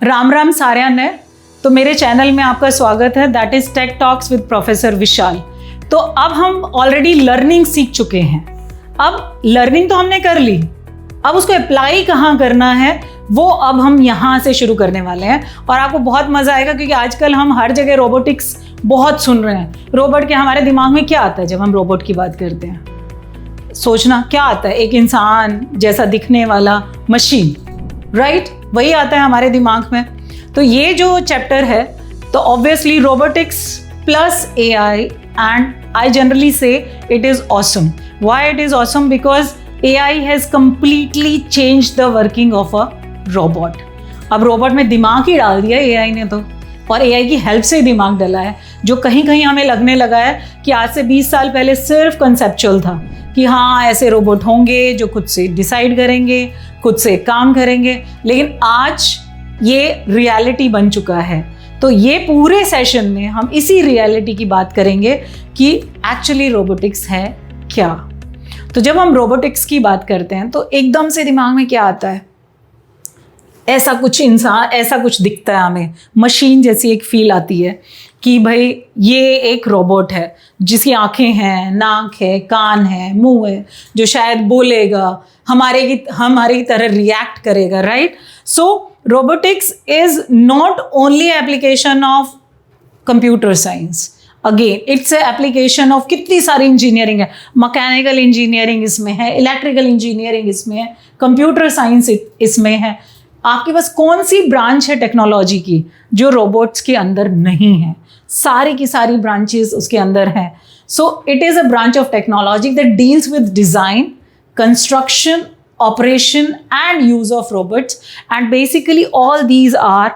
राम राम साਰਿਆਂ ने। तो मेरे चैनल में आपका स्वागत है, that is tech talks with professor Vishal. तो अब हम ऑलरेडी लर्निंग सीख चुके हैं। अब लर्निंग तो हमने कर ली, अब उसको अप्लाई कहाँ करना है वो अब हम यहाँ से शुरू करने वाले हैं। और आपको बहुत मजा आएगा क्योंकि आजकल हम हर जगह रोबोटिक्स बहुत सुन रहे हैं। रोबोट के हमारे दिमाग में क्या आता है जब हम रोबोट की बात करते हैं? सोचना क्या आता है? एक इंसान जैसा दिखने वाला मशीन, राइट? वही आता है हमारे दिमाग में। तो ये जो चैप्टर है, तो obviously robotics plus AI, and I generally say it is awesome. Why it is awesome? Because AI has completely changed the working of a robot. अब रोबोट में दिमाग ही डाल दिया एआई ने तो, और एआई की हेल्प से दिमाग डला है, जो कहीं कहीं हमें लगने लगा है कि आज से 20 साल पहले सिर्फ कंसेप्चुअल था कि हाँ ऐसे रोबोट होंगे जो खुद से डिसाइड करेंगे, खुद से काम करेंगे, लेकिन आज ये रियलिटी बन चुका है। तो ये पूरे सेशन में हम इसी रियलिटी की बात करेंगे कि एक्चुअली रोबोटिक्स है क्या। तो जब हम रोबोटिक्स की बात करते हैं तो एकदम से दिमाग में क्या आता है? ऐसा कुछ इंसान, ऐसा कुछ दिखता है हमें, मशीन जैसी एक फील आती है कि भाई ये एक रोबोट है जिसकी आंखें हैं, नाक है, कान है, मुंह है, जो शायद बोलेगा, हमारे की तरह रिएक्ट करेगा, right? So robotics is not only application of computer science, again it's a application of कितनी सारी इंजीनियरिंग है। मैकेनिकल इंजीनियरिंग इसमें है, इलेक्ट्रिकल इंजीनियरिंग इसमें है, कंप्यूटर साइंस इसमें है। आपके पास कौन सी ब्रांच है टेक्नोलॉजी की जो रोबोट्स के अंदर नहीं है? सारी की सारी ब्रांचेस उसके अंदर हैं। So it is a branch of technology that deals with design, construction, operation and use of robots, and basically all these are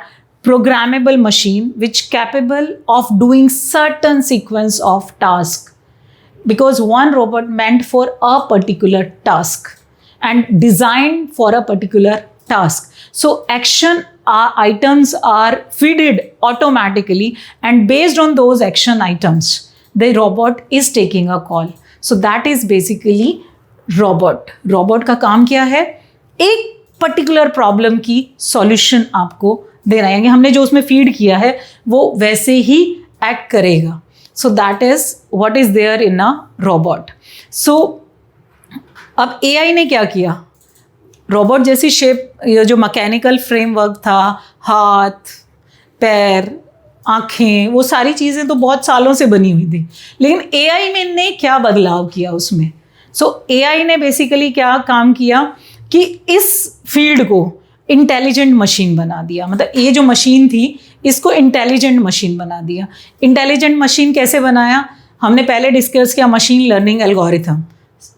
programmable machine which capable of doing certain sequence of task, because one robot meant for a particular task and designed for a particular task. So action items are fed automatically, and based on those action items the robot is taking a call. So that is basically robot का काम क्या है? एक particular problem की solution आपको देना है, यानी हमने जो उसमें फीड किया है वो वैसे ही एक्ट करेगा। So that is what is there in a robot. So अब एआई ने क्या किया? रोबोट जैसी शेप, जो मैकेनिकल फ्रेमवर्क था, हाथ, पैर, आँखें, वो सारी चीज़ें तो बहुत सालों से बनी हुई थी, लेकिन एआई में ने क्या बदलाव किया उसमें? सो एआई ने बेसिकली क्या काम किया कि इस फील्ड को इंटेलिजेंट मशीन बना दिया। मतलब ये जो मशीन थी इसको इंटेलिजेंट मशीन बना दिया। इंटेलिजेंट मशीन कैसे बनाया? हमने पहले डिस्कस किया मशीन लर्निंग एल्गोरिथम,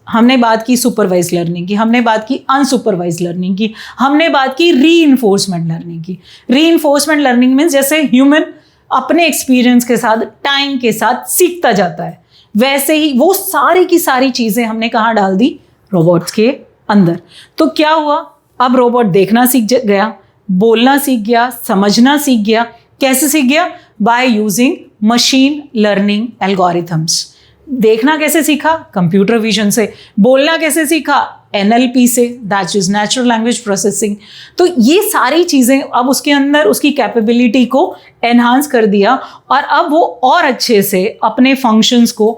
हमने बात की सुपरवाइज लर्निंग की, हमने बात की अनसुपरवाइज लर्निंग की, हमने बात की रीइंफोर्समेंट लर्निंग की। रीइंफोर्समेंट लर्निंग मीन्स जैसे ह्यूमन अपने एक्सपीरियंस के साथ, टाइम के साथ सीखता जाता है, वैसे ही वो सारी की सारी चीज़ें हमने कहाँ डाल दी? रोबोट्स के अंदर। तो क्या हुआ? अब रोबोट देखना सीख गया, बोलना सीख गया, समझना सीख गया। कैसे सीख गया? By using machine learning algorithms. देखना कैसे सीखा? कंप्यूटर विजन से। बोलना कैसे सीखा? NLP से, that is natural language processing. तो ये सारी चीज़ें अब उसके अंदर उसकी कैपेबिलिटी को एनहांस कर दिया, और अब वो और अच्छे से अपने फंक्शंस को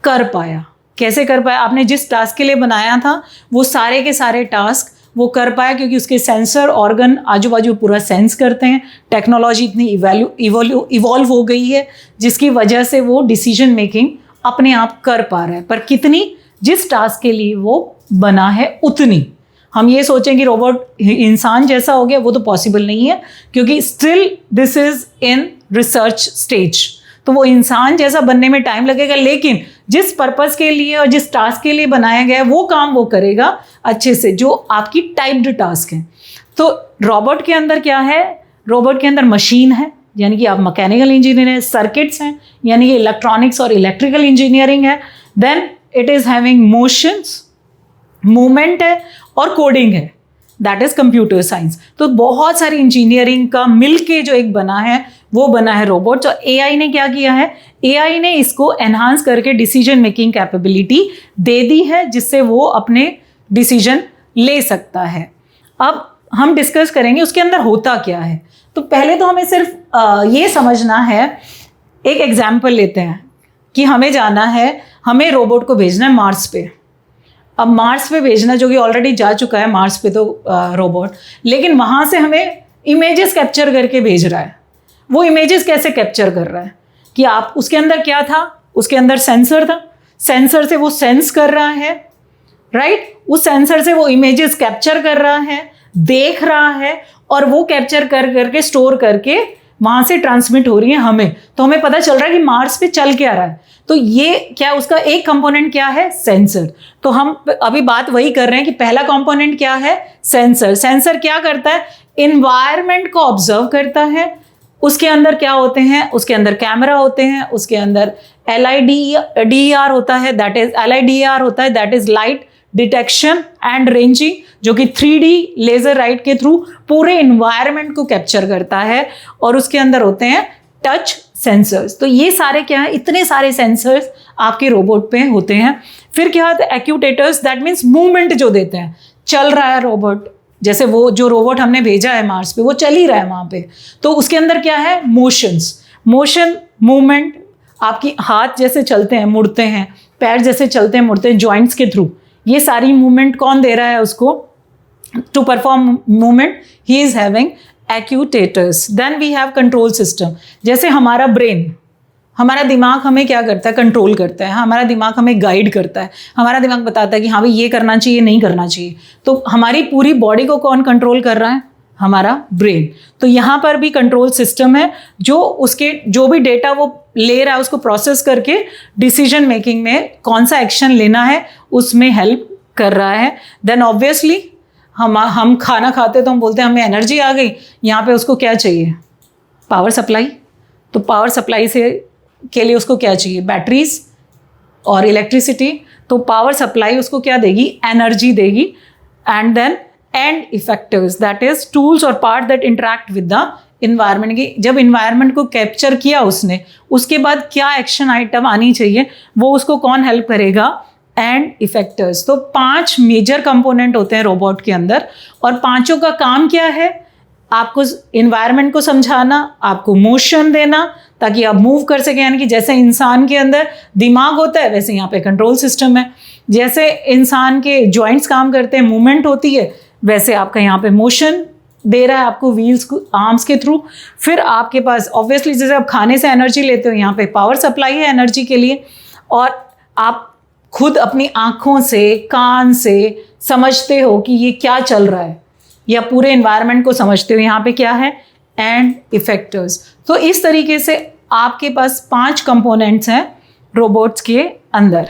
कर पाया। कैसे कर पाया? आपने जिस टास्क के लिए बनाया था वो सारे के सारे टास्क वो कर पाया, क्योंकि उसके सेंसर ऑर्गन आजू बाजू पूरा सेंस करते हैं। टेक्नोलॉजी इतनी इवॉल्व हो गई है जिसकी वजह से वो डिसीजन मेकिंग अपने आप कर पा रहा है, पर कितनी? जिस टास्क के लिए वो बना है उतनी। हम ये सोचें कि रोबोट इंसान जैसा हो गया, वो तो पॉसिबल नहीं है, क्योंकि still this is in research stage. तो वो इंसान जैसा बनने में टाइम लगेगा, लेकिन जिस पर्पस के लिए और जिस टास्क के लिए बनाया गया है वो काम वो करेगा अच्छे से, जो आपकी टाइप्ड टास्क है। तो रोबोट के अंदर क्या है? रोबोट के अंदर मशीन है, यानी कि आप मैकेनिकल इंजीनियर है, सर्किट्स हैं यानी कि इलेक्ट्रॉनिक्स और इलेक्ट्रिकल इंजीनियरिंग है, then it is having motions, movement है, और कोडिंग है, दैट इज़ कंप्यूटर साइंस। तो बहुत सारी इंजीनियरिंग का मिल के जो एक बना है वो बना है रोबोट। तो एआई ने क्या किया है, एआई ने इसको एनहांस करके डिसीजन मेकिंग कैपेबिलिटी दे दी है, जिससे वो अपने डिसीजन ले सकता है। अब हम डिस्कस करेंगे उसके अंदर होता क्या है। तो पहले तो हमें सिर्फ ये समझना है, एक एग्जाम्पल लेते हैं कि हमें जाना है, हमें रोबोट को भेजना है मार्स पे। अब मार्स पे भेजना, जो कि ऑलरेडी जा चुका है मार्स पे तो रोबोट, लेकिन वहाँ से हमें इमेजेस कैप्चर करके भेज रहा है। वो इमेजेस कैसे कैप्चर कर रहा है कि आप उसके अंदर क्या था, उसके अंदर सेंसर था, सेंसर से वो सेंस कर रहा है, राइट, उस सेंसर से वो इमेजेस कैप्चर कर रहा है, देख रहा है, और वो कैप्चर कर करके स्टोर करके वहाँ से ट्रांसमिट हो रही है हमें। तो हमें पता चल रहा है कि मार्स पे चल क्या रहा है। तो ये क्या, उसका एक कंपोनेंट क्या है, सेंसर। तो हम अभी बात वही कर रहे हैं कि पहला कंपोनेंट क्या है, सेंसर। सेंसर क्या करता है, इन्वायरमेंट को ऑब्जर्व करता है। उसके अंदर क्या होते हैं, उसके अंदर कैमरा होते हैं, उसके अंदर LIDAR होता है, that is light detection and ranging, जो कि 3D लेजर लाइट के थ्रू पूरे इन्वायरमेंट को कैप्चर करता है। और उसके अंदर होते हैं टच सेंसर्स। तो ये सारे क्या है, इतने सारे सेंसर्स आपके रोबोट पे होते हैं। फिर क्या होता है, एक्यूटेटर्स, दैट मीन्स मूवमेंट जो देते हैं, चल रहा है रोबोट, जैसे वो जो रोबोट हमने भेजा है मार्स पे, वो चल ही रहा है वहाँ पे, तो उसके अंदर क्या है, मोशन मूवमेंट। आपकी हाथ जैसे चलते हैं मुड़ते हैं, पैर जैसे चलते हैं मुड़ते हैं जॉइंट्स के थ्रू, ये सारी मूवमेंट कौन दे रहा है उसको, to perform movement he is having actuators. Then we have control system, जैसे हमारा ब्रेन, हमारा दिमाग हमें क्या करता है, कंट्रोल करता है, हमारा दिमाग हमें गाइड करता है, हमारा दिमाग बताता है कि हाँ भाई ये करना चाहिए, नहीं करना चाहिए। तो हमारी पूरी बॉडी को कौन कंट्रोल कर रहा है, हमारा ब्रेन। तो यहाँ पर भी कंट्रोल सिस्टम है, जो उसके जो भी डेटा वो ले रहा है उसको प्रोसेस करके डिसीजन मेकिंग में कौन सा एक्शन लेना है उसमें हेल्प कर रहा है। देन ऑब्वियसली हम खाना खाते तो हम बोलते हैं हमें एनर्जी आ गई, यहाँ पे उसको क्या चाहिए, पावर सप्लाई। तो पावर सप्लाई से के लिए उसको क्या चाहिए, बैटरीज और इलेक्ट्रिसिटी। तो पावर सप्लाई उसको क्या देगी, एनर्जी देगी। And then end effectors, that is tools और part that interact with the environment. की जब इन्वायरमेंट को कैप्चर किया उसने, उसके बाद क्या एक्शन आइटम आनी चाहिए, वो उसको कौन हेल्प करेगा, एंड इफेक्टर्स। तो 5 मेजर कंपोनेंट होते हैं रोबोट के अंदर, और पांचों का काम क्या है, आपको इन्वायरमेंट को समझाना, आपको मोशन देना ताकि आप मूव कर सकें। यानी कि जैसे इंसान के अंदर दिमाग होता है, वैसे यहाँ पे कंट्रोल सिस्टम है। जैसे इंसान के जॉइंट्स काम करते हैं, मूवमेंट होती है, वैसे आपका यहाँ पे मोशन दे रहा है आपको व्हील्स को, आर्म्स के थ्रू। फिर आपके पास ऑब्वियसली जैसे आप खाने से एनर्जी लेते हो, यहाँ पे पावर सप्लाई है एनर्जी के लिए, और आप खुद अपनी आँखों से, कान से समझते हो कि ये क्या चल रहा है, या पूरे इन्वायरमेंट को समझते हो, यहाँ पे क्या है, एंड इफेक्टर्स। तो इस तरीके से आपके पास 5 कंपोनेंट्स हैं रोबोट्स के अंदर।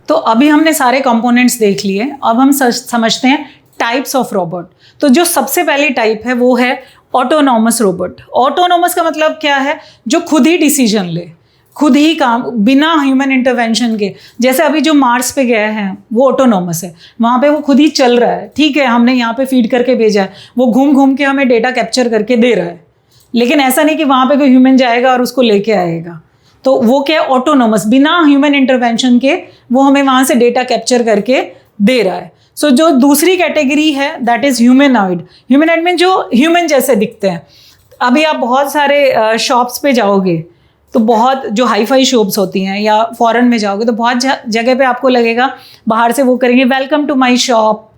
तो अभी हमने सारे कंपोनेंट्स देख लिए, अब हम समझते हैं टाइप्स ऑफ रोबोट। तो जो सबसे पहली टाइप है वो है ऑटोनॉमस रोबोट। ऑटोनॉमस का मतलब क्या है, जो खुद ही डिसीजन ले, खुद ही काम, बिना ह्यूमन इंटरवेंशन के। जैसे अभी जो मार्स पे गए हैं वो ऑटोनॉमस है, वहाँ पे वो खुद ही चल रहा है, ठीक है, हमने यहाँ पे फीड करके भेजा है, वो घूम घूम के हमें डेटा कैप्चर करके दे रहा है। लेकिन ऐसा नहीं कि वहाँ पे कोई ह्यूमन जाएगा और उसको लेके आएगा। तो वो क्या, ऑटोनॉमस, बिना ह्यूमन इंटरवेंशन के वो हमें वहाँ से डेटा कैप्चर करके दे रहा है। सो जो दूसरी कैटेगरी है दैट इज़ ह्यूमनॉइड। ह्यूमनॉइड में जो ह्यूमन जैसे दिखते हैं। अभी आप बहुत सारे शॉप्स पे जाओगे तो बहुत जो हाई फाई शॉप्स होती हैं, या फॉरेन में जाओगे तो बहुत जगह पे आपको लगेगा बाहर से वो करेंगे welcome to my shop,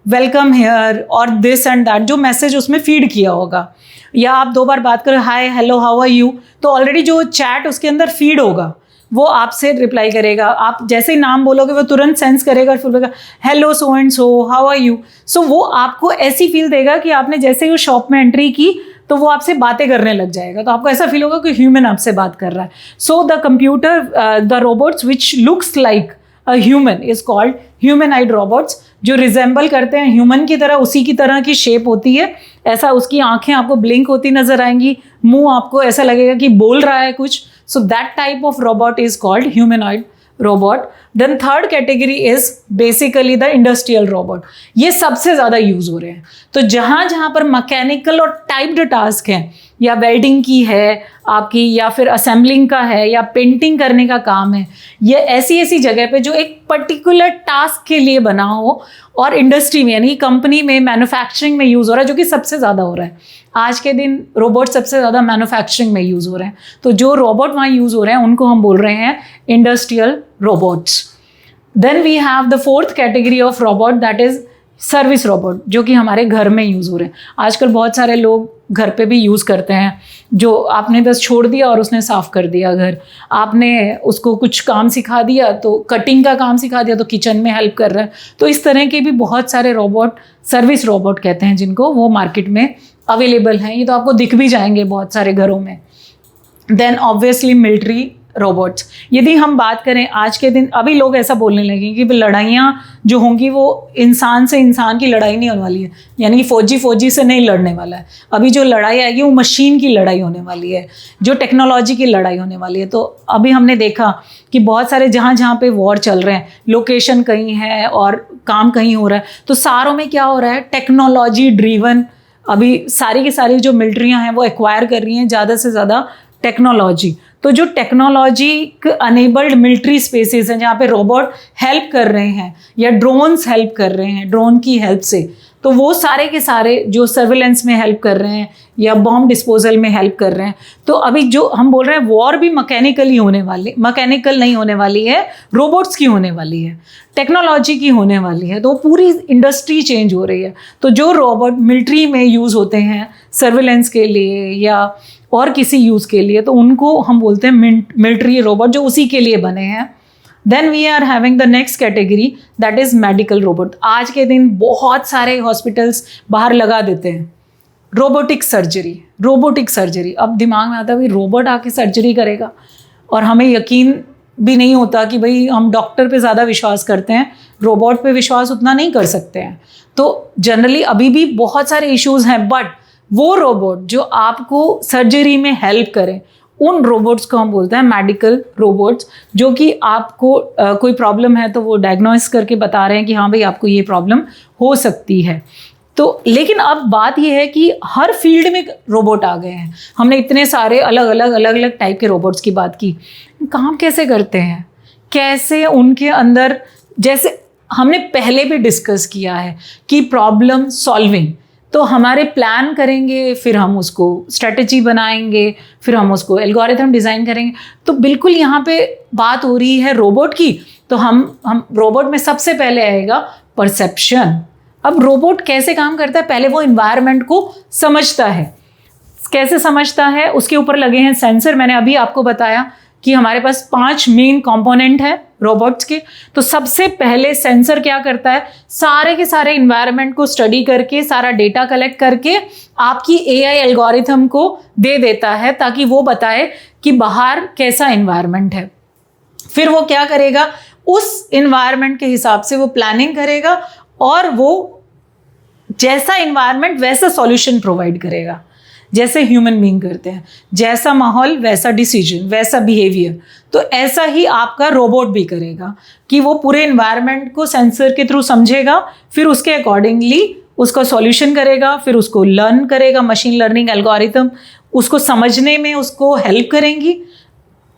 welcome here, और दिस एंड दैट, जो मैसेज उसमें फीड किया होगा। या आप 2 बार बात करो, hi hello how are you, तो ऑलरेडी जो चैट उसके अंदर फीड होगा वो आपसे रिप्लाई करेगा। आप जैसे ही नाम बोलोगे वो तुरंत सेंस करेगा और फिर बोलेगा hello so and so how are you. So वो आपको ऐसी फील देगा कि आपने जैसे ही उस शॉप में एंट्री की तो वो आपसे बातें करने लग जाएगा, तो आपको ऐसा फील होगा कि ह्यूमन आपसे बात कर रहा है। So the computer, the robots which looks like a human is called humanoid robots. जो रिजेंबल करते हैं ह्यूमन की तरह, उसी की तरह की शेप होती है, ऐसा उसकी आंखें आपको ब्लिंक होती नजर आएंगी, मुंह आपको ऐसा लगेगा कि बोल रहा है कुछ। So that type of robot is called humanoid robot. Then third category is basically the industrial robot. ये सबसे ज़्यादा यूज हो रहे हैं। तो जहाँ जहाँ पर मैकेनिकल और टाइप्ड टास्क हैं या वेल्डिंग की है आपकी, या फिर असेंबलिंग का है, या पेंटिंग करने का काम है, ये ऐसी ऐसी जगह पे जो एक पर्टिकुलर टास्क के लिए बना हो, और इंडस्ट्री में यानी कंपनी में मैन्युफैक्चरिंग में यूज़ हो रहा है, जो कि सबसे ज़्यादा हो रहा है आज के दिन। रोबोट सबसे ज़्यादा मैन्युफैक्चरिंग में यूज़ हो रहे हैं, तो जो रोबोट वहाँ यूज़ हो रहे हैं उनको हम बोल रहे हैं industrial robots. Then we have the fourth category of robot, that is service robot, जो कि हमारे घर में यूज़ हो रहे हैं। आजकल बहुत सारे लोग घर पे भी यूज़ करते हैं, जो आपने बस छोड़ दिया और उसने साफ़ कर दिया घर, आपने उसको कुछ काम सिखा दिया, तो कटिंग का काम सिखा दिया तो किचन में हेल्प कर रहा है। तो इस तरह के भी बहुत सारे रोबोट, सर्विस रोबोट कहते हैं जिनको, वो मार्केट में अवेलेबल हैं। ये तो आपको दिख भी जाएंगे बहुत सारे घरों में। Then obviously military robots. यदि हम बात करें आज के दिन, अभी लोग ऐसा बोलने लगे कि लड़ाइयाँ जो होंगी वो इंसान से इंसान की लड़ाई नहीं होने वाली है, यानी कि फौजी से नहीं लड़ने वाला है। अभी जो लड़ाई आएगी वो मशीन की लड़ाई होने वाली है, जो टेक्नोलॉजी की लड़ाई होने वाली है। तो अभी हमने देखा कि बहुत सारे जहाँ पे वॉर चल रहे हैं, लोकेशन कहीं है और काम कहीं हो रहा है, तो सारों में क्या हो रहा है, टेक्नोलॉजी ड्रीवन। अभी सारी की सारी जो मिलिट्रियाँ हैं वो एक्वायर कर रही हैं ज़्यादा से ज़्यादा टेक्नोलॉजी। तो जो टेक्नोलॉजी अनेबल्ड मिलिट्री स्पेसेस हैं जहाँ पे रोबोट हेल्प कर रहे हैं या ड्रोन्स हेल्प कर रहे हैं, ड्रोन की हेल्प से, तो वो सारे के सारे जो सर्विलेंस में हेल्प कर रहे हैं या बॉम्ब डिस्पोजल में हेल्प कर रहे हैं। तो अभी जो हम बोल रहे हैं वॉर भी मैकेनिकल नहीं होने वाली है, रोबोट्स की होने वाली है, टेक्नोलॉजी की होने वाली है। तो पूरी इंडस्ट्री चेंज हो रही है। तो जो रोबोट मिलिट्री में यूज़ होते हैं सर्विलेंस के लिए या और किसी यूज़ के लिए, तो उनको हम बोलते हैं मिलिट्री रोबोट, जो उसी के लिए बने हैं। Then we are having the next category, that is medical robot. आज के दिन बहुत सारे हॉस्पिटल्स बाहर लगा देते हैं रोबोटिक सर्जरी। अब दिमाग में आता है भाई रोबोट आके सर्जरी करेगा, और हमें यकीन भी नहीं होता कि भाई हम डॉक्टर पे ज़्यादा विश्वास करते हैं, रोबोट पे विश्वास उतना नहीं कर सकते हैं। तो जनरली अभी भी बहुत सारे इश्यूज़ हैं, बट वो रोबोट जो आपको सर्जरी में हेल्प करें, उन रोबोट्स को हम बोलते हैं मेडिकल रोबोट्स, जो कि आपको कोई प्रॉब्लम है तो वो डायग्नोस करके बता रहे हैं कि हाँ भाई आपको ये प्रॉब्लम हो सकती है। तो लेकिन अब बात ये है कि हर फील्ड में रोबोट आ गए हैं। हमने इतने सारे अलग अलग टाइप के रोबोट्स की बात की, काम कैसे करते हैं, कैसे उनके अंदर, जैसे हमने पहले भी डिस्कस किया है कि प्रॉब्लम सॉल्विंग, तो हमारे प्लान करेंगे, फिर हम उसको स्ट्रेटजी बनाएंगे, फिर हम उसको एल्गोरिथम डिज़ाइन करेंगे। तो बिल्कुल यहाँ पे बात हो रही है रोबोट की। तो हम रोबोट में सबसे पहले आएगा परसेप्शन। अब रोबोट कैसे काम करता है, पहले वो इन्वायरमेंट को समझता है। कैसे समझता है, उसके ऊपर लगे हैं सेंसर। मैंने अभी आपको बताया कि हमारे पास 5 मेन कंपोनेंट है रोबोट्स के। तो सबसे पहले सेंसर क्या करता है, सारे के सारे इन्वायरमेंट को स्टडी करके, सारा डेटा कलेक्ट करके आपकी एआई एल्गोरिथम को दे देता है, ताकि वो बताए कि बाहर कैसा इन्वायरमेंट है। फिर वो क्या करेगा, उस इन्वायरमेंट के हिसाब से वो प्लानिंग करेगा, और वो जैसा इन्वायरमेंट वैसा सॉल्यूशन प्रोवाइड करेगा। जैसे ह्यूमन बीइंग करते हैं, जैसा माहौल वैसा डिसीजन, वैसा बिहेवियर। तो ऐसा ही आपका रोबोट भी करेगा कि वो पूरे इन्वायरमेंट को सेंसर के थ्रू समझेगा, फिर उसके अकॉर्डिंगली उसका सॉल्यूशन करेगा, फिर उसको लर्न करेगा। मशीन लर्निंग एल्गोरिथम उसको समझने में उसको हेल्प करेंगी।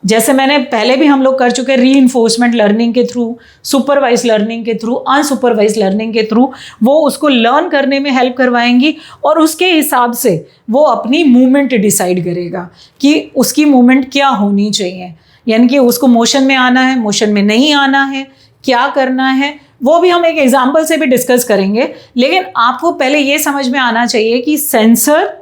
जैसे मैंने पहले भी हम लोग कर चुके हैं, रीइंफोर्समेंट लर्निंग के थ्रू, सुपरवाइज लर्निंग के थ्रू, अनसुपरवाइज लर्निंग के थ्रू वो उसको लर्न करने में हेल्प करवाएंगी, और उसके हिसाब से वो अपनी मूवमेंट डिसाइड करेगा कि उसकी मूवमेंट क्या होनी चाहिए, यानी कि उसको मोशन में आना है, मोशन में नहीं आना है, क्या करना है। वो भी हम एक एग्जाम्पल से भी डिस्कस करेंगे। लेकिन आपको पहले ये समझ में आना चाहिए कि सेंसर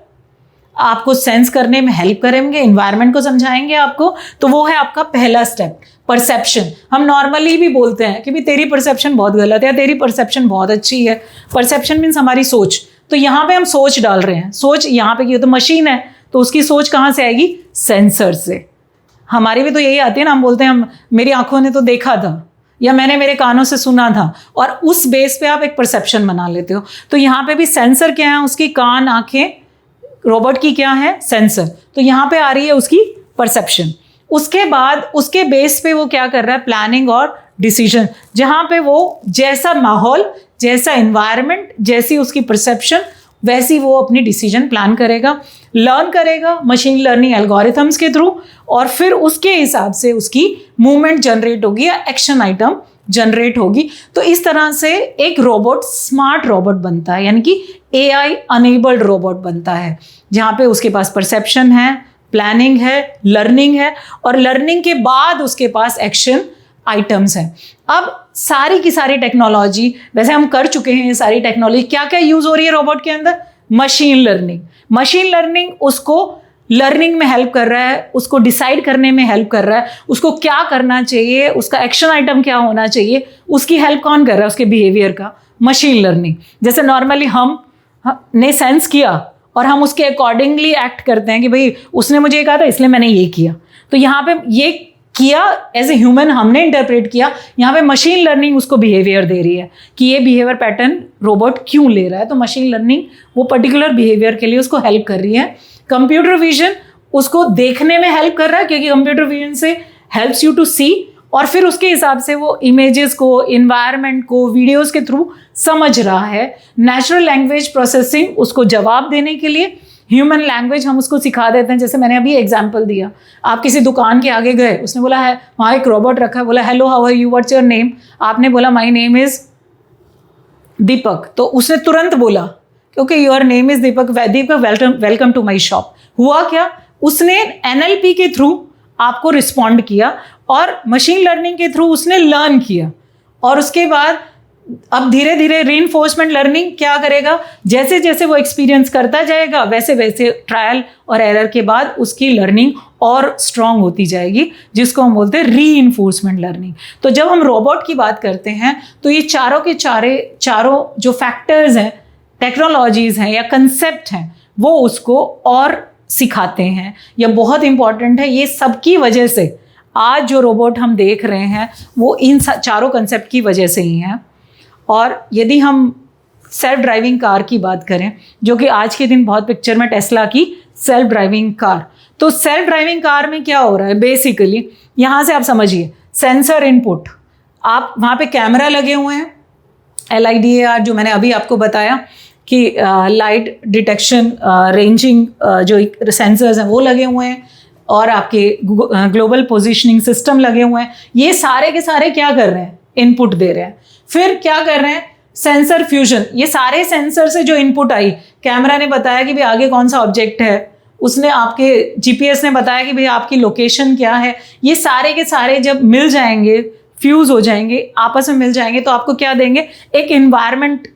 आपको सेंस करने में हेल्प करेंगे, इन्वायरमेंट को समझाएंगे आपको। तो वो है आपका पहला स्टेप, परसेप्शन। हम नॉर्मली भी बोलते हैं कि भी तेरी परसेप्शन बहुत गलत है या तेरी परसेप्शन बहुत अच्छी है। परसेप्शन मीन्स हमारी सोच। तो यहाँ पे हम सोच डाल रहे हैं, सोच यहाँ पे की तो मशीन है, तो उसकी सोच कहाँ से आएगी, सेंसर से। हमारी भी तो यही आती है ना, हम बोलते हैं हम मेरी आंखों ने तो देखा था या मैंने मेरे कानों से सुना था, और उस बेस पे आप एक परसेप्शन बना लेते हो। तो यहाँ पे भी सेंसर क्या है, उसकी कान, आंखें, रोबोट की क्या है, सेंसर। तो यहाँ पे आ रही है उसकी परसेप्शन। उसके बाद उसके बेस पे वो क्या कर रहा है, प्लानिंग और डिसीजन, जहाँ पे वो जैसा माहौल, जैसा इन्वायरमेंट, जैसी उसकी परसेप्शन, वैसी वो अपनी डिसीजन प्लान करेगा, लर्न करेगा मशीन लर्निंग एल्गोरिथम्स के थ्रू, और फिर उसके हिसाब से उसकी मूवमेंट जनरेट होगी या एक्शन आइटम जनरेट होगी। तो इस तरह से एक रोबोट स्मार्ट रोबोट बनता है, यानी कि AI अनेबल्ड रोबोट बनता है, जहाँ पे उसके पास परसेप्शन है, प्लानिंग है, लर्निंग है, और लर्निंग के बाद उसके पास एक्शन आइटम्स हैं। अब सारी की सारी टेक्नोलॉजी, वैसे हम कर चुके हैं ये सारी टेक्नोलॉजी, क्या क्या यूज हो रही है रोबोट के अंदर? Machine learning. मशीन लर्निंग उसको लर्निंग में हेल्प कर रहा है, उसको डिसाइड करने में हेल्प कर रहा है, उसको क्या करना चाहिए, उसका एक्शन आइटम क्या होना चाहिए, उसकी हेल्प कौन कर रहा है? उसके बिहेवियर का मशीन लर्निंग। जैसे नॉर्मली हम ने सेंस किया और हम उसके अकॉर्डिंगली एक्ट करते हैं कि भाई उसने मुझे ये कहा था इसलिए मैंने ये किया, तो यहाँ पे ये किया एज ए ह्यूमन हमने इंटरप्रेट किया, यहाँ पे मशीन लर्निंग उसको बिहेवियर दे रही है कि ये बिहेवियर पैटर्न रोबोट क्यों ले रहा है, तो मशीन लर्निंग वो पर्टिकुलर बिहेवियर के लिए उसको हेल्प कर रही है। कंप्यूटर विजन उसको देखने में हेल्प कर रहा है, क्योंकि कंप्यूटर विजन से हेल्प्स यू टू सी, और फिर उसके हिसाब से वो इमेजेस को, इन्वायरमेंट को वीडियोस के थ्रू समझ रहा है। नेचुरल लैंग्वेज प्रोसेसिंग उसको जवाब देने के लिए, ह्यूमन लैंग्वेज हम उसको सिखा देते हैं। जैसे मैंने अभी एग्जांपल दिया, आप किसी दुकान के आगे गए, उसने बोला है, वहाँ एक रोबोट रखा है, बोला hello how are you, what's your name, आपने बोला माय नेम इज दीपक, तो उसने तुरंत बोला okay your name is Deepak, Deepak welcome to my shop. हुआ क्या? उसने NLP के थ्रू आपको रिस्पॉन्ड किया और मशीन लर्निंग के थ्रू उसने लर्न किया, और उसके बाद अब धीरे धीरे रीइंफोर्समेंट लर्निंग क्या करेगा, जैसे जैसे वो एक्सपीरियंस करता जाएगा वैसे वैसे ट्रायल और एरर के बाद उसकी लर्निंग और स्ट्रांग होती जाएगी, जिसको हम बोलते हैं रीइंफोर्समेंट लर्निंग। तो जब हम रोबोट की बात करते हैं तो ये चारों के चारों जो फैक्टर्स हैं, टेक्नोलॉजीज हैं या कंसेप्ट हैं, वो उसको और सिखाते हैं। यह बहुत इंपॉर्टेंट है, ये सबकी वजह से आज जो रोबोट हम देख रहे हैं वो इन चारों कंसेप्ट की वजह से ही हैं। और यदि हम सेल्फ ड्राइविंग कार की बात करें, जो कि आज के दिन बहुत पिक्चर में टेस्ला की सेल्फ ड्राइविंग कार, तो सेल्फ ड्राइविंग कार में क्या हो रहा है बेसिकली, यहाँ से आप समझिए, सेंसर इनपुट, आप वहाँ पे कैमरा लगे हुए हैं, LIDAR जो मैंने अभी आपको बताया कि लाइट डिटेक्शन, रेंजिंग जो सेंसर्स हैं वो लगे हुए हैं, और आपके ग्लोबल पोजीशनिंग सिस्टम लगे हुए हैं। ये सारे के सारे क्या कर रहे हैं? इनपुट दे रहे हैं। फिर क्या कर रहे हैं? Sensor fusion. ये सारे सेंसर से जो इनपुट आई, कैमरा ने बताया कि भाई आगे कौन सा ऑब्जेक्ट है, उसने आपके GPS ने बताया कि भाई आपकी लोकेशन क्या है, ये सारे के सारे जब मिल जाएंगे, फ्यूज हो जाएंगे, आपस में मिल जाएंगे, तो आपको क्या देंगे? एक इन्वायरमेंट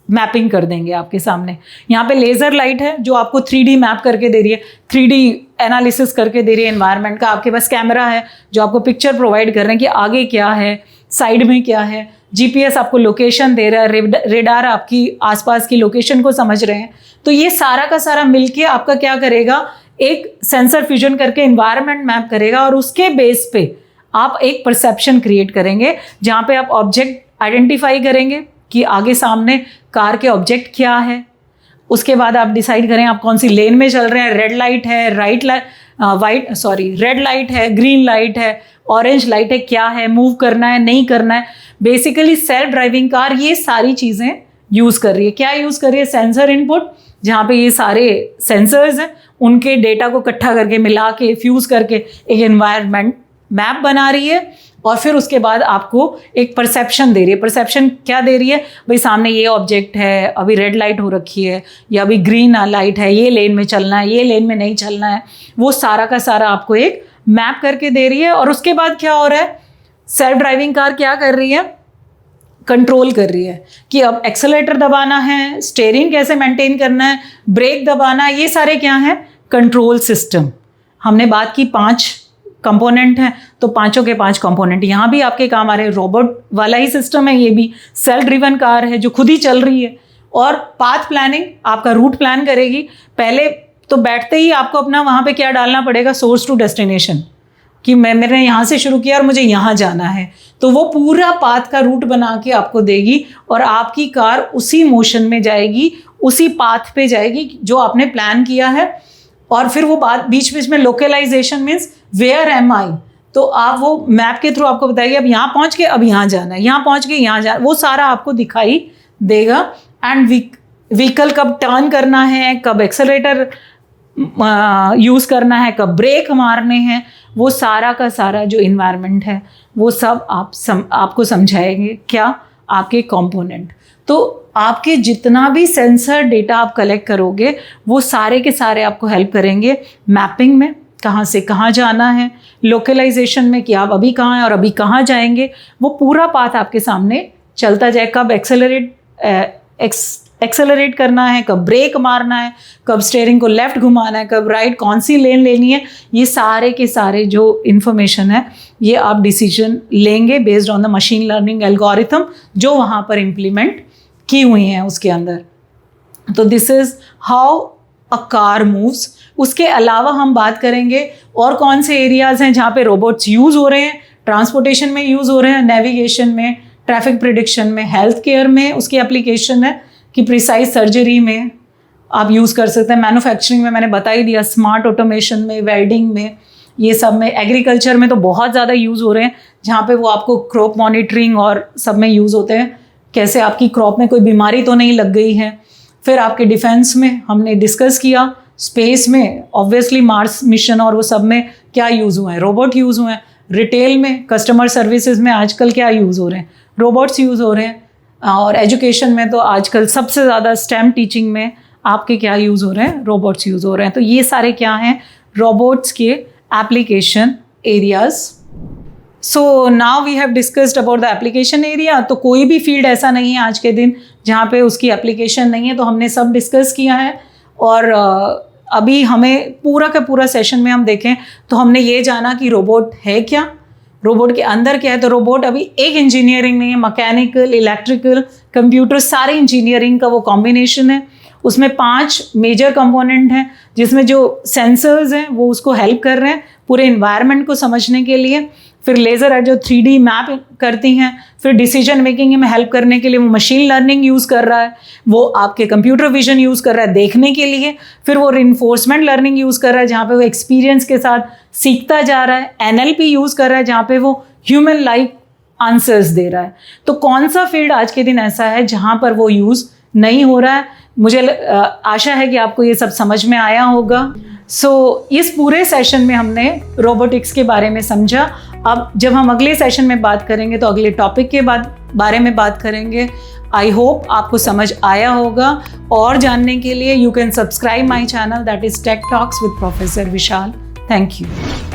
मैपिंग कर देंगे आपके सामने। यहाँ पे लेज़र लाइट है जो आपको 3D मैप करके दे रही है, 3D एनालिसिस करके दे रही है एनवायरनमेंट का। आपके पास कैमरा है जो आपको पिक्चर प्रोवाइड कर रहे हैं कि आगे क्या है, साइड में क्या है। GPS आपको लोकेशन दे रहा है, रेडार आपकी आसपास की लोकेशन को समझ रहे हैं। तो ये सारा का सारा मिलके आपका क्या करेगा? एक सेंसर फ्यूजन करके एनवायरनमेंट मैप करेगा, और उसके बेस पे आप एक परसेप्शन क्रिएट करेंगे, जहाँ पे आप ऑब्जेक्ट आइडेंटिफाई करेंगे कि आगे सामने कार के ऑब्जेक्ट क्या है। उसके बाद आप डिसाइड करें आप कौन सी लेन में चल रहे हैं, रेड लाइट है, रेड लाइट है, ग्रीन लाइट है, ऑरेंज लाइट है, क्या है, मूव करना है नहीं करना है। बेसिकली सेल्फ ड्राइविंग कार ये सारी चीज़ें यूज़ कर रही है। क्या यूज़ कर रही है? सेंसर इनपुट, जहाँ पे ये सारे सेंसर्स हैं उनके डेटा को इकट्ठा करके मिला के फ्यूज़ करके एक एनवायरनमेंट मैप बना रही है, और फिर उसके बाद आपको एक परसेप्शन दे रही है। परसेप्शन क्या दे रही है? भाई सामने ये ऑब्जेक्ट है, अभी रेड लाइट हो रखी है या अभी ग्रीन लाइट है, ये लेन में चलना है, ये लेन में नहीं चलना है। वो सारा का सारा आपको एक मैप करके दे रही है। और उसके बाद क्या हो रहा है? सेल्फ ड्राइविंग कार क्या कर रही है? कंट्रोल कर रही है कि अब एक्सेलेरेटर दबाना है, स्टीयरिंग कैसे मेंटेन करना है, ब्रेक दबाना है, ये सारे क्या हैं? Control system. हमने बात की 5 कंपोनेंट हैं, तो पांचों के 5 कंपोनेंट यहाँ भी आपके काम आ रहे हैं। रोबोट वाला ही सिस्टम है ये भी, सेल्फ ड्रिवन कार है जो खुद ही चल रही है। और पाथ प्लानिंग, आपका रूट प्लान करेगी। पहले तो बैठते ही आपको अपना वहाँ पे क्या डालना पड़ेगा? सोर्स टू डेस्टिनेशन, कि मैंने यहाँ से शुरू किया और मुझे यहाँ जाना है, तो वो पूरा पाथ का रूट बना के आपको देगी, और आपकी कार उसी मोशन में जाएगी, उसी पाथ पे जाएगी जो आपने प्लान किया है। और फिर वो बात बीच बीच में लोकलाइजेशन मीन्स वेयर एम आई, तो आप वो मैप के थ्रू आपको बताएगी अब यहाँ पहुँच के अब यहाँ जाना है, यहाँ पहुँच के यहाँ जाना, वो सारा आपको दिखाई देगा। एंड व्हीकल कब टर्न करना है, कब एक्सेलरेटर यूज़ करना है, कब ब्रेक मारने हैं, वो सारा का सारा जो इन्वायरमेंट है वो सब आपको समझाएंगे। क्या? आपके कंपोनेंट। तो आपके जितना भी सेंसर डेटा आप कलेक्ट करोगे वो सारे के सारे आपको हेल्प करेंगे मैपिंग में, कहाँ से कहाँ जाना है, लोकलाइजेशन में कि आप अभी कहाँ हैं और अभी कहाँ जाएंगे, वो पूरा पाथ आपके सामने चलता जाए। कब एक्सेलरेट करना है, कब ब्रेक मारना है, कब स्टीयरिंग को लेफ्ट घुमाना है, कब राइट, कौन सी लेन लेनी है, ये सारे के सारे जो इन्फॉर्मेशन है ये आप डिसीजन लेंगे based on the machine learning algorithm जो वहाँ पर इम्प्लीमेंट की हुई हैं उसके अंदर। तो this is how a car moves. उसके अलावा हम बात करेंगे और कौन से एरियाज़ हैं जहाँ पे रोबोट्स यूज़ हो रहे हैं। ट्रांसपोर्टेशन में यूज़ हो रहे हैं, नेविगेशन में, ट्रैफिक प्रिडिक्शन में, हेल्थ केयर में उसकी एप्लीकेशन है कि प्रिसाइज सर्जरी में आप यूज़ कर सकते हैं, मैन्युफैक्चरिंग में मैंने बता ही दिया, स्मार्ट ऑटोमेशन में, वेल्डिंग में, ये सब में, एग्रीकल्चर में तो बहुत ज़्यादा यूज़ हो रहे हैं जहाँ पे वो आपको क्रॉप मॉनिटरिंग और सब में यूज़ होते हैं, कैसे आपकी क्रॉप में कोई बीमारी तो नहीं लग गई है। फिर आपके डिफेंस में हमने डिस्कस किया, स्पेस में ऑब्वियसली मार्स मिशन और वो सब में क्या यूज़ हुए हैं, रोबोट यूज़ हुए हैं। रिटेल में, कस्टमर सर्विसेज में आजकल क्या यूज़ हो रहे हैं, रोबोट्स यूज़ हो रहे हैं। और एजुकेशन में तो आजकल सबसे ज़्यादा स्टेम टीचिंग में आपके क्या यूज़ हो रहे हैं, रोबोट्स यूज़ हो रहे हैं। तो ये सारे क्या हैं, रोबोट्स के application areas. So now we have discussed about the application area. तो कोई भी फील्ड ऐसा नहीं है आज के दिन जहाँ पे उसकी एप्लीकेशन नहीं है, तो हमने सब डिस्कस किया है। और अभी हमें पूरा का पूरा सेशन में हम देखें तो हमने ये जाना कि रोबोट है क्या, रोबोट के अंदर क्या है। तो रोबोट अभी एक इंजीनियरिंग नहीं है, मैकेनिकल, इलेक्ट्रिकल, कंप्यूटर, सारे इंजीनियरिंग का वो कॉम्बिनेशन है। उसमें 5 मेजर कंपोनेंट हैं जिसमें जो सेंसर्स हैं वो उसको हेल्प कर रहे हैं पूरे इन्वायरमेंट को समझने के लिए। फिर लेज़र है जो 3D मैप करती हैं। फिर डिसीजन मेकिंग में हेल्प करने के लिए वो मशीन लर्निंग यूज़ कर रहा है, वो आपके कंप्यूटर विजन यूज़ कर रहा है देखने के लिए। फिर वो रिइंफोर्समेंट लर्निंग यूज़ कर रहा है जहाँ पे वो एक्सपीरियंस के साथ सीखता जा रहा है। NLP यूज़ कर रहा है जहाँ पे वो ह्यूमन लाइक आंसर्स दे रहा है। तो कौन सा फील्ड आज के दिन ऐसा है जहाँ पर वो यूज़ नहीं हो रहा है? मुझे आशा है कि आपको ये सब समझ में आया होगा। इस पूरे सेशन में हमने रोबोटिक्स के बारे में समझा। अब जब हम अगले सेशन में बात करेंगे तो अगले टॉपिक के बारे में बात करेंगे। आई होप आपको समझ आया होगा। और जानने के लिए you can subscribe my channel, that is tech talks with professor Vishal. Thank you.